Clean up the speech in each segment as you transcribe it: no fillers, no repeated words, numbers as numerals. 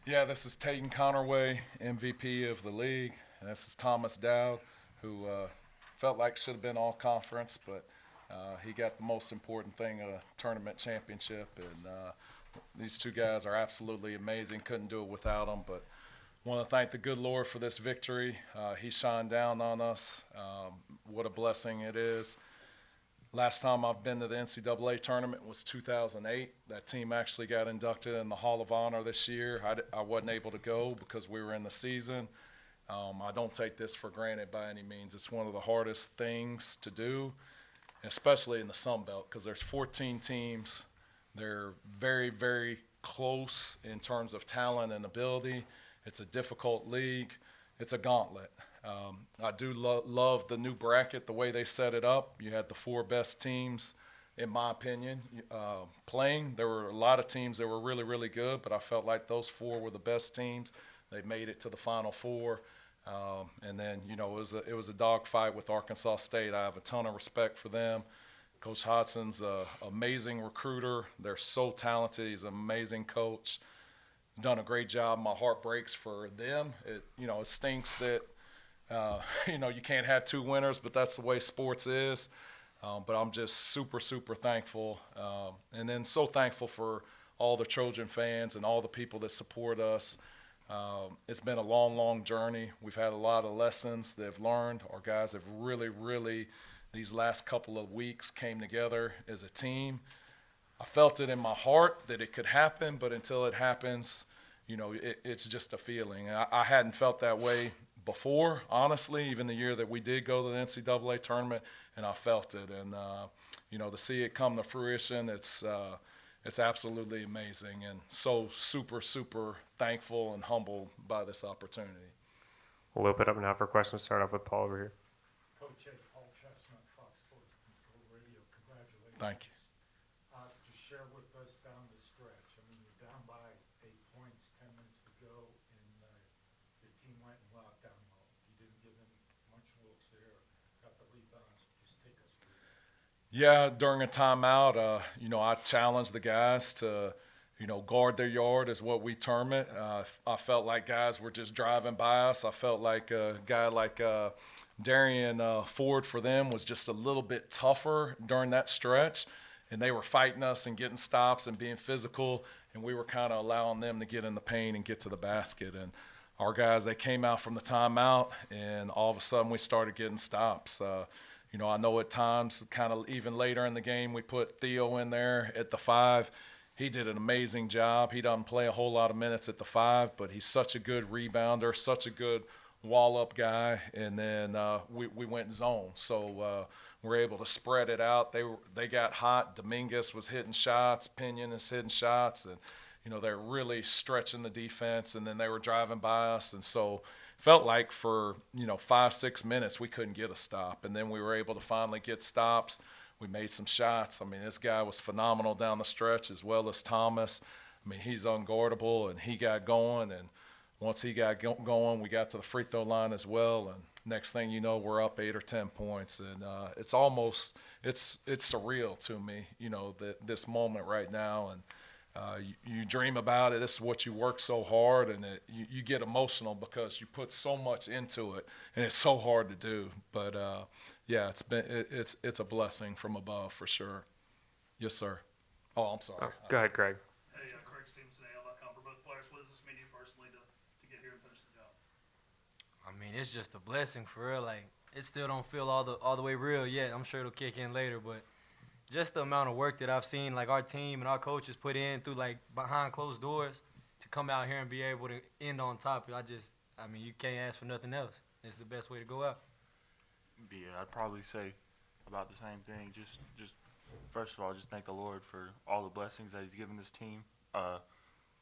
Yeah, this is Tayton Connerway, MVP of the league, and this is Thomas Dowd, who felt like should have been all conference, but he got the most important thing, a tournament championship. And these two guys are absolutely amazing. Couldn't do it without them. But want to thank the good Lord for this victory. He shined down on us. What a blessing it is. Last time I've been to the NCAA tournament was 2008. That team actually got inducted in the Hall of Honor this year. I wasn't able to go because we were in the season. I don't take this for granted by any means. It's one of the hardest things to do, especially in the Sun Belt, because there's 14 teams. They're very, very close in terms of talent and ability. It's a difficult league. It's a gauntlet. I do love the new bracket, the way they set it up. You had the four best teams, in my opinion, playing. There were a lot of teams that were really, really good, but I felt like those four were the best teams. They made it to the Final Four. And then, it was a dogfight with Arkansas State. I have a ton of respect for them. Coach Hodson's an amazing recruiter. They're so talented. He's an amazing coach. Done a great job. My heart breaks for them. It stinks that you can't have two winners, but that's the way sports is. But I'm just super, super thankful, and then so thankful for all the Trojan fans and all the people that support us. It's been a long, long journey. We've had a lot of lessons they've learned. Our guys have really, really, these last couple of weeks came together as a team. I felt it in my heart that it could happen, but until it happens, it's just a feeling. I hadn't felt that way before, honestly, even the year that we did go to the NCAA tournament, and I felt it. And, to see it come to fruition, it's absolutely amazing, and so super, super thankful and humbled by this opportunity. We'll open up now for questions. Start off with Paul over here. Coach Ed, Paul Chestnut, Fox Sports Control Radio. Congratulations. Thank you. Just share with us down the stretch. I mean, you're down by 8 points, 10 minutes to go, and your team went in lockdown mode. You didn't give them much looks there. Got the rebounds. Just take us through that. Yeah, during a timeout, I challenged the guys to, guard their yard is what we term it. I felt like guys were just driving by us. I felt like a guy like Darian Ford for them was just a little bit tougher during that stretch, and they were fighting us and getting stops and being physical, and we were kind of allowing them to get in the paint and get to the basket. And our guys, they came out from the timeout, and all of a sudden we started getting stops. I know at times, kind of even later in the game, we put Theo in there at the 5. He did an amazing job. He doesn't play a whole lot of minutes at the 5, but he's such a good rebounder, such a good wall-up guy. And then we went zone, so we're able to spread it out. They got hot. Dominguez was hitting shots. Pinion is hitting shots, and they're really stretching the defense. And then they were driving by us, and so felt like for 5-6 minutes we couldn't get a stop, and then we were able to finally get stops. We made some shots. I mean, this guy was phenomenal down the stretch, as well as Thomas. I mean, he's unguardable, and he got going, and once he got going, we got to the free throw line as well, and next thing you know, we're up 8 or 10 points, and it's surreal to me, that this moment right now. And you dream about it. This is what you work so hard, and you get emotional because you put so much into it, and it's so hard to do. But yeah, it's a blessing from above for sure. Yes, sir. Oh, I'm sorry. Go ahead, Greg. Hey, Craig Stevenson, AL.com for both players. What does this mean to you personally to get here and finish the job? I mean, it's just a blessing for real. Like, it still don't feel all the way real yet. I'm sure it'll kick in later, but just the amount of work that I've seen, like our team and our coaches put in through like behind closed doors to come out here and be able to end on top. I mean, you can't ask for nothing else. It's the best way to go out. Yeah, I'd probably say about the same thing. Just first of all, just thank the Lord for all the blessings that He's given this team.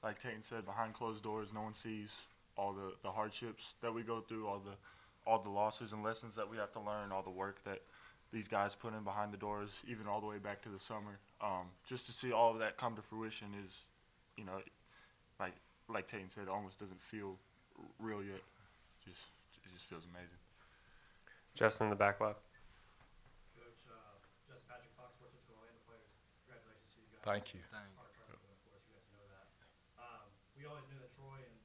Like Tayton said, behind closed doors, no one sees all the hardships that we go through, all the losses and lessons that we have to learn, all the work that these guys put in behind the doors, even all the way back to the summer. Just to see all of that come to fruition is, like Tayton said, it almost doesn't feel real yet. It just feels amazing. Justin in the back left. Coach, Justin Patrick, Fox Sports, it's Orlando players. Congratulations to you guys. Thank you. Thank you. Hard for us, you guys know that. We always knew that Troy and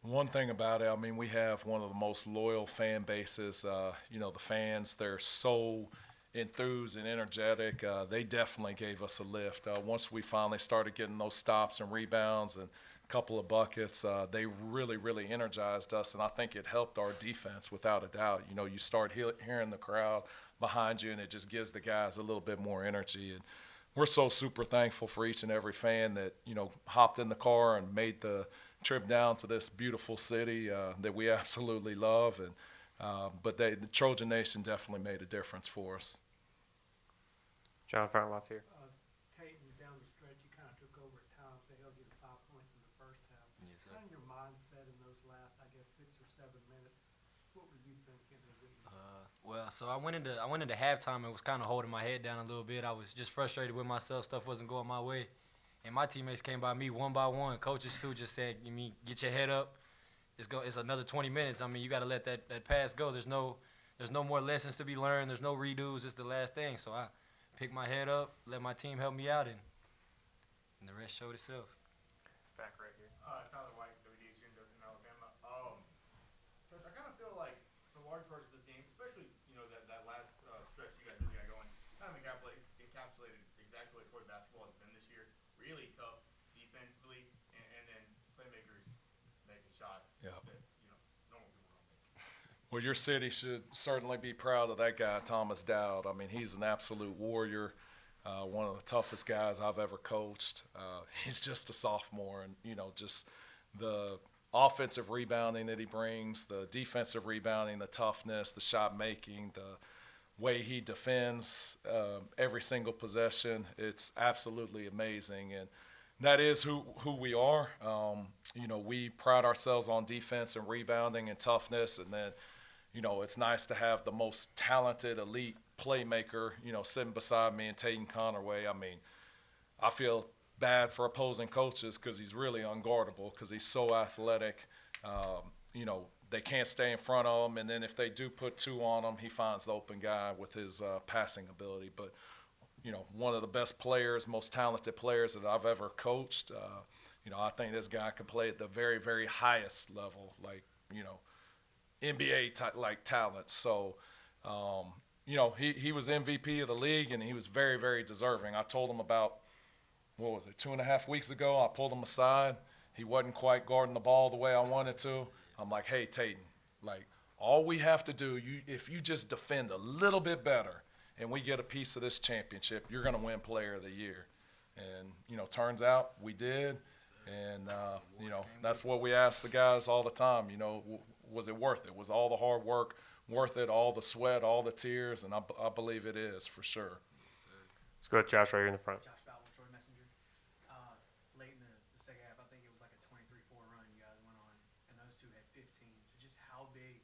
One thing about it, I mean, we have one of the most loyal fan bases. The fans, they're so enthused and energetic. They definitely gave us a lift. Once we finally started getting those stops and rebounds and a couple of buckets, they really, really energized us. And I think it helped our defense without a doubt. You start hearing the crowd behind you, and it just gives the guys a little bit more energy. And we're so super thankful for each and every fan that, hopped in the car and made the trip down to this beautiful city that we absolutely love. But the Trojan Nation definitely made a difference for us. John, front left here. Peyton, down the stretch, you kind of took over at times. They held you to 5 points in the first half. Yes, sir. Kind of your mindset in those last, I guess, 6 or 7 minutes. What were you thinking as it was? Well, so I went into halftime and was kind of holding my head down a little bit. I was just frustrated with myself. Stuff wasn't going my way. And my teammates came by me one by one. Coaches, too, just said, get your head up. It's another 20 minutes. I mean, you got to let that pass go. There's no more lessons to be learned. There's no redos. It's the last thing. So I picked my head up, let my team help me out, and the rest showed itself. Back right here. Tyler White, WDHU in Dothan, Alabama. Coach, I kind of feel like for large parts of this game, especially that last stretch you guys really got going, kind of encapsulated exactly what Troy basketball has been this year. Really tough defensively, and then playmakers making shots Yeah. that normal people don't make. Well, your city should certainly be proud of that guy, Thomas Dowd. I mean, he's an absolute warrior, one of the toughest guys I've ever coached. He's just a sophomore, and, just the offensive rebounding that he brings, the defensive rebounding, the toughness, the shot making, the way he defends every single possession, it's absolutely amazing. And that is who we are. We pride ourselves on defense and rebounding and toughness, and then it's nice to have the most talented, elite playmaker, sitting beside me and Tatum Conaway. I mean, I feel bad for opposing coaches because he's really unguardable because he's so athletic. They can't stay in front of him, and then if they do put two on him, he finds the open guy with his passing ability. But, one of the best players, most talented players that I've ever coached. I think this guy can play at the very, very highest level, like, NBA like talent. So, he was MVP of the league, and he was very, very deserving. I told him about, 2.5 weeks ago, I pulled him aside. He wasn't quite guarding the ball the way I wanted to. I'm like, hey, Tatum, all we have to do, if you just defend a little bit better and we get a piece of this championship, you're going to win Player of the Year. And, turns out we did. And, that's what we ask the guys all the time. Was it worth it? Was all the hard work worth it, all the sweat, all the tears? And I believe it is, for sure. Let's go with Josh right here in the front. Josh Bowell, Troy Messenger. Late in the second half, I think it was like a 23-4 run you guys went on, and those two had 15. So just how big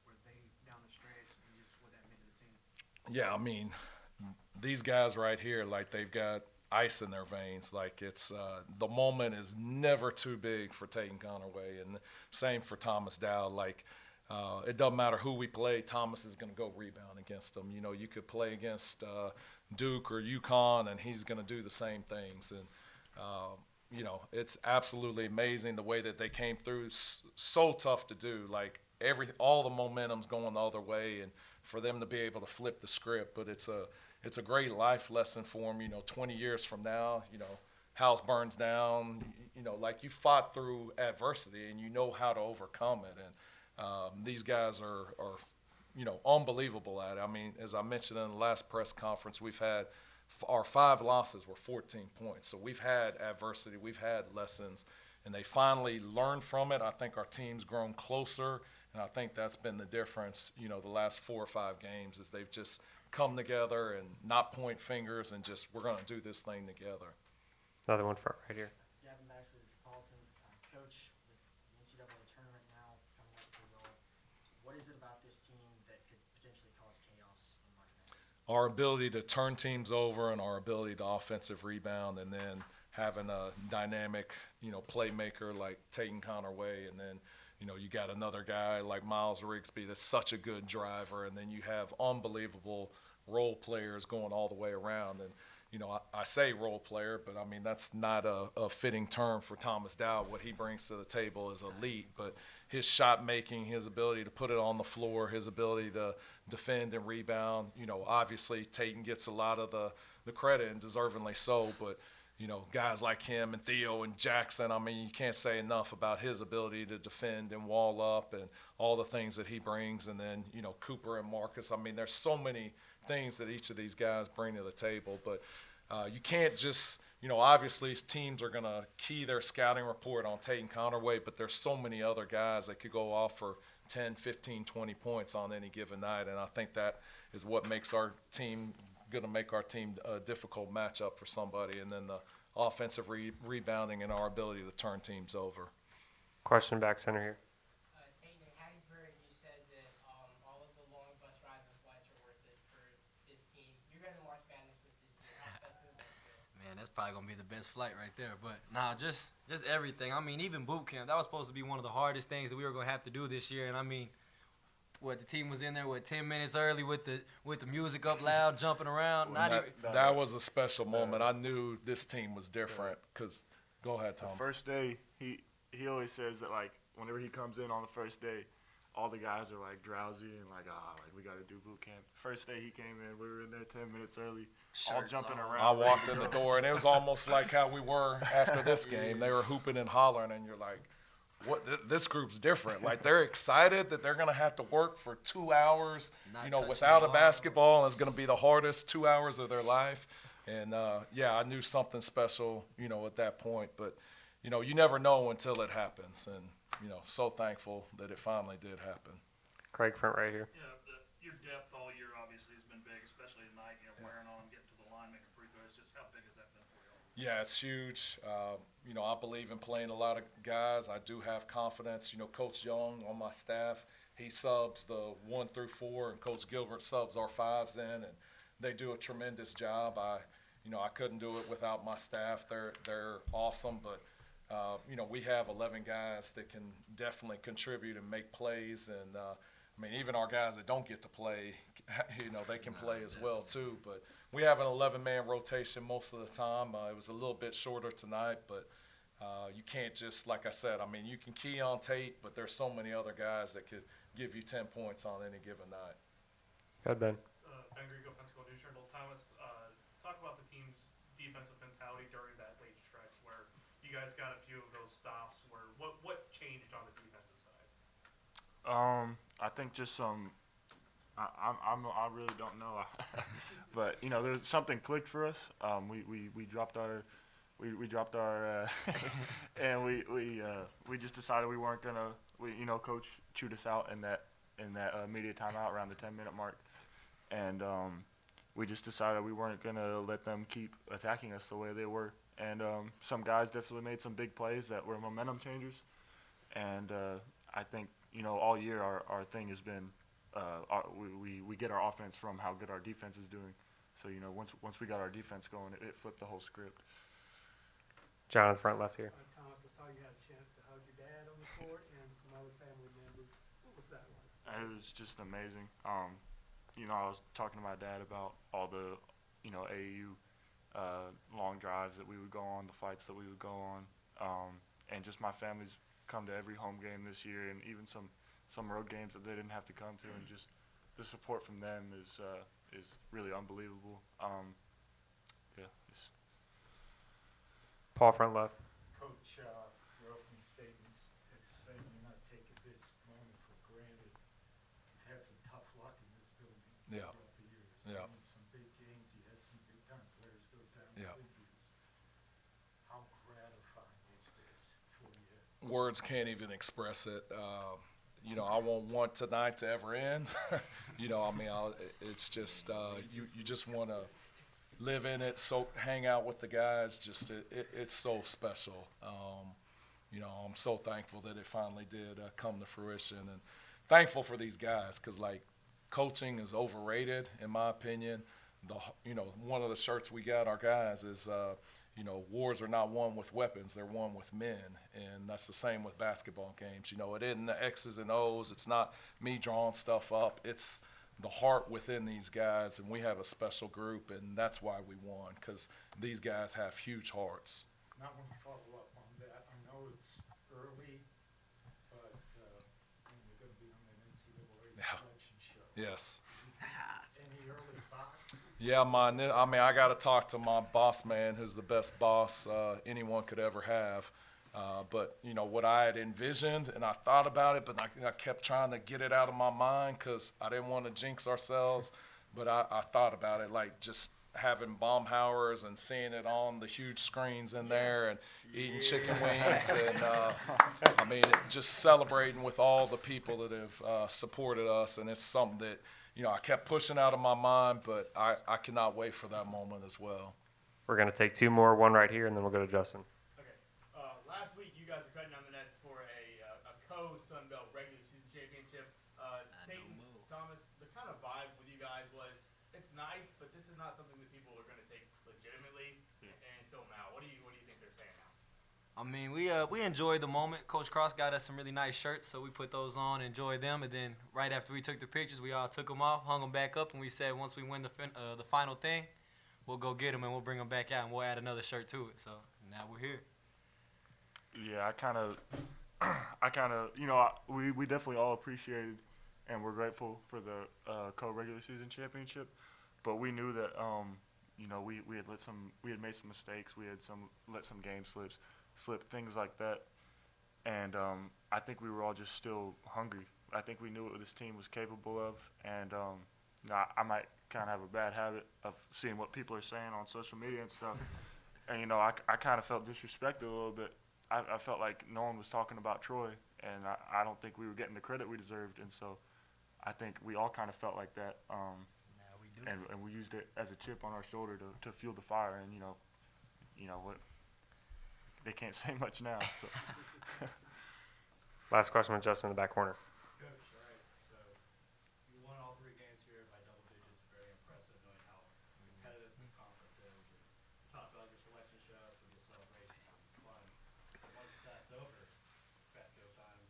were they down the stretch, and just what that meant to the team? Yeah, I mean, these guys right here, they've got ice in their veins. It's the moment is never too big for Tatum Conaway, and same for Thomas Dowd. It doesn't matter who we play, Thomas is going to go rebound against them. You could play against Duke or UConn, and he's going to do the same things. And it's absolutely amazing the way that they came through. So tough to do. All the momentum's going the other way, and for them to be able to flip the script. But it's a great life lesson for them. 20 years from now, house burns down. You fought through adversity, and you know how to overcome it. And these guys are unbelievable at it. I mean, as I mentioned in the last press conference, we've had our 5 losses were 14 points. So we've had adversity, we've had lessons, and they finally learned from it. I think our team's grown closer, and I think that's been the difference, the last 4 or 5 games is they've just come together and not point fingers and just we're going to do this thing together. Another one front right here. Gavin Baxter, Metropolitan. Coach, with the NCAA tournament now coming up to the goal, what is it about this team that could potentially cause chaos in March Madness? Our ability to turn teams over and our ability to offensive rebound, and then having a dynamic, playmaker like Tatum Conaway, and then, you got another guy like Miles Rigsby that's such a good driver, and then you have unbelievable role players going all the way around. And, I say role player, but I mean, that's not a fitting term for Thomas Dowd. What he brings to the table is elite, but his shot making, his ability to put it on the floor, his ability to defend and rebound, obviously Tayton gets a lot of the credit, and deservingly so, but guys like him and Theo and Jackson, I mean, you can't say enough about his ability to defend and wall up and all the things that he brings. And then, Cooper and Marcus, I mean, there's so many things that each of these guys bring to the table. But you can't just, obviously teams are going to key their scouting report on Tayton Connerway, but there's so many other guys that could go off for 10, 15, 20 points on any given night. And I think that is what makes our team – going to make our team a difficult matchup for somebody, and then the offensive rebounding and our ability to turn teams over. Question back center here. Peyton, in Hattiesburg, you said that all of the long bus rides and flights are worth it for this team. You're going to March Madness with this team. How special is that? Man, that's probably gonna be the best flight right there. But nah, just everything. I mean, even boot camp, that was supposed to be one of the hardest things that we were gonna have to do this year. And I mean, the team was in there 10 minutes early with the music up loud, jumping around. That was a special moment. I knew this team was different because go ahead, Tom. The first day, he always says that, like, whenever he comes in on the first day, all the guys are like drowsy and like we got to do boot camp. First day he came in, we were in there 10 minutes early, all jumping around. I walked in the door and it was almost like how we were after this game. They were hooping and hollering, and you're like, what? This group's different. Like, they're excited that they're going to have to work for 2 hours, without a basketball, and it's going to be the hardest 2 hours of their life. And I knew something special, at that point. But you never know until it happens, and so thankful that it finally did happen. Craig, front right here. Yeah, your depth all year obviously has been big, especially tonight, wearing on, getting to the line, making free throws. Just how big has that been for you? Yeah, it's huge. I believe in playing a lot of guys. I do have confidence. Coach Young on my staff, he subs the 1 through 4, and Coach Gilbert subs our 5s in, and they do a tremendous job. I couldn't do it without my staff. They're awesome, but we have 11 guys that can definitely contribute and make plays, and even our guys that don't get to play, they can play as well too. But we have an 11-man rotation most of the time. It was a little bit shorter tonight, but you can't just, like I said, you can key on Tate, but there's so many other guys that could give you 10 points on any given night. Go ahead, Ben. Ben Griego, Pensacola News Journal. Thomas, talk about the team's defensive mentality during that late stretch where you guys got a few of those stops. What changed on the defensive side? I think just some. I really don't know, but there's something clicked for us. We dropped our, and we just decided we weren't gonna. Coach chewed us out in that media timeout around the 10-minute mark, and we just decided we weren't gonna let them keep attacking us the way they were. And some guys definitely made some big plays that were momentum changers, and I think all year our thing has been. We get our offense from how good our defense is doing. So, once we got our defense going, it flipped the whole script. John, front left here. Thomas, I saw you had a chance to hug your dad on the court and some other family members. What was that like? It was just amazing. I was talking to my dad about all the, AAU long drives that we would go on, the fights that we would go on, and just my family's come to every home game this year, and even some road games that they didn't have to come to, and just the support from them is really unbelievable. Paul, front left. Coach, your opening statements say you're not taking this moment for granted. You've had some tough luck in this building throughout the years. Yeah. Some big games, you had some big time players go down Yeah. with injuries. How gratifying is this for you? Words can't even express it. I won't want tonight to ever end. It's just you just want to live in it, hang out with the guys. Just it's so special. I'm so thankful that it finally did come to fruition, and thankful for these guys because coaching is overrated in my opinion. One of the shirts we got our guys is. Wars are not won with weapons, they're won with men. And that's the same with basketball games. It isn't the X's and O's. It's not me drawing stuff up. It's the heart within these guys, and we have a special group, and that's why we won, because these guys have huge hearts. Not want to follow up on that. I know it's early, but, we're gonna be on an NCAA Yeah. selection show. Yes. Any early thoughts? Yeah, I got to talk to my boss man, who's the best boss anyone could ever have. But what I had envisioned, and I thought about it, but I kept trying to get it out of my mind because I didn't want to jinx ourselves. But I thought about it, like just having Baumhauer's and seeing it on the huge screens in there, and eating chicken wings, and just celebrating with all the people that have supported us. And it's something that I kept pushing out of my mind, but I cannot wait for that moment as well. We're going to take two more, one right here, and then we'll go to Justin. Okay. Last week you guys were cutting down the nets for a co-Sun Belt regular season championship. Tate, Thomas, the kind of vibe with you guys was, it's nice, but this is not something that people are going to take legitimately until now. What do you think they're saying now? I mean, we enjoyed the moment. Coach Cross got us some really nice shirts, so we put those on, enjoyed them, and then right after we took the pictures, we all took them off, hung them back up, and we said once we win the final thing, we'll go get them and we'll bring them back out and we'll add another shirt to it. So now we're here. Yeah, we definitely all appreciated and we're grateful for the co-regular season championship, but we knew that we had made some mistakes, we had let some game slip, things like that, and I think we were all just still hungry. I think we knew what this team was capable of, and I might kind of have a bad habit of seeing what people are saying on social media and stuff, and I kind of felt disrespected a little bit. I felt like no one was talking about Troy, and I don't think we were getting the credit we deserved, and so I think we all kind of felt like that, We do. and we used it as a chip on our shoulder to fuel the fire, and what, they can't say much now. So. Last question with Justin in the back corner. Coach, all right, so you won all 3 games here by double digits. Very impressive knowing how competitive this conference is. And talked about your selection shows with the celebrations and fun. But once that's over, back go time,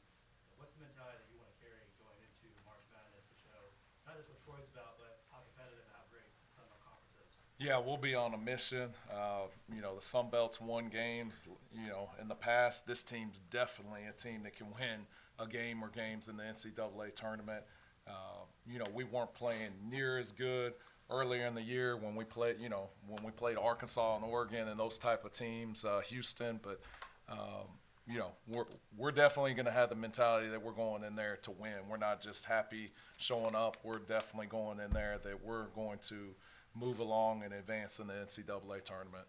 what's the mentality that you want to carry going into March Madness to show not just what Troy's about, but how competitive and how great Sun Belt Conference is? Yeah, we'll be on a mission. The Sun Belt's won games, in the past. This team's definitely a team that can win a game or games in the NCAA tournament. We weren't playing near as good earlier in the year when we played Arkansas and Oregon and those type of teams, Houston. But, we're definitely going to have the mentality that we're going in there to win. We're not just happy showing up. We're definitely going in there that we're going to move along and advance in the NCAA tournament.